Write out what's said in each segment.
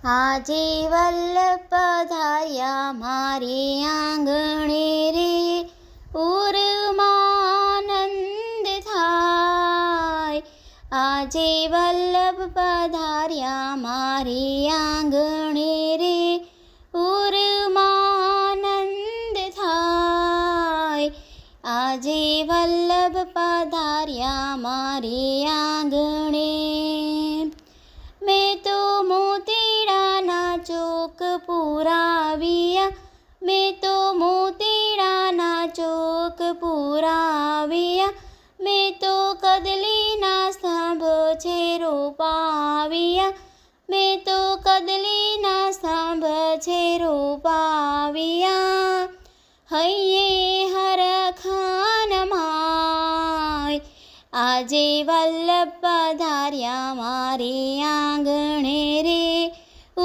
આજે વલ્લભ પધાર્યા મારે આંગણે રે, ઉરમાં આનંદ થાય. આજે વલ્લભ પધાર્યા મારે આંગણે રે, ઉરમાં આનંદ થાય. આજે વલ્લભ પધાર્યા મારે આંગણે. મેં તો મોતીડાના ચોક પુરાવ્યા, મેં તો મોતીડાના ચોક પુરાવ્યા, મેં તો કદલીના સ્તંભ છે રોપાવ્યા, મેં તો કદલીના સ્તંભ છે રોપાવ્યા. હૈયે હરખાન માય, આજે વલ્લભ પધાર્યા મારે આંગણે રે,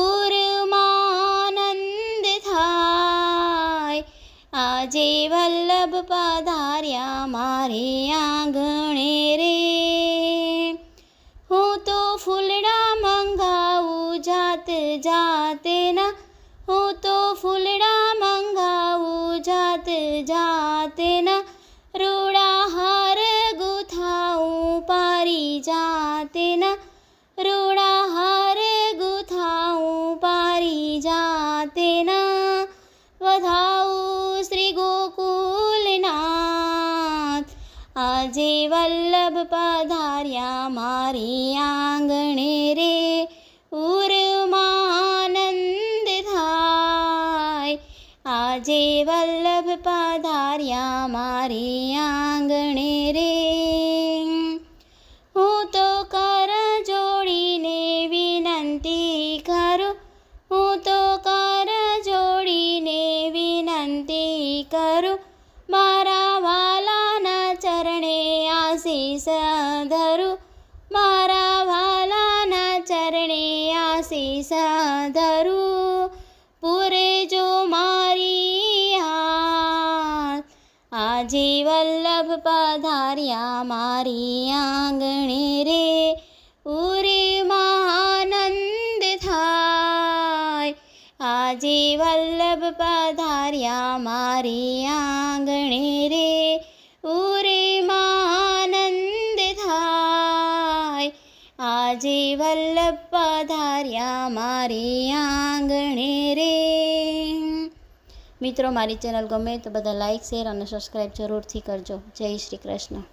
ઉરમાં આનંદ થાય. આજે વલ્લભ પધાર્યા મારે આંગણે રે. હું તો ફૂલડા મંગાવું જાત જાતના, હું તો ફૂલડા મંગાવું જાત જાતના, રૂડા હાર ગુથાવું પારિજાતના, રૂડા હાર ગુથાવું પારિજાતના. વધાવું શ્રી ગોકુલનાથ, આજે વલ્લભ પધાર્યા મારી આંગણે રે, ઉરમાં આનંદ થાય. આજે વલ્લભ પધાર્યા મારી આંગણે રે. હું તો કર જોડીને વિનંતી કરું, હું તો કર જોડીને વિનંતી કરું, મારા વાલાના ચરણે આશીષ ધરું, મારા વાલાના ચરણે આશીષ ધરું. પૂરે જો મારી હાથ, આજે વલ્લભ પધાર્યા મારી આંગણે રે, ઉરમાં આનંદ થાય. આજે વલ્લભ પધાર્યા મારી આંગણે રે, ઉરમાં આનંદ થાય. આજે વલ્લભ પધાર્યા મારી આંગણે રે. મિત્રો, મારી ચેનલ ગમે તો બધા લાઈક, શેર અને સબસ્ક્રાઈબ જરૂરથી કરજો. જય શ્રી કૃષ્ણ.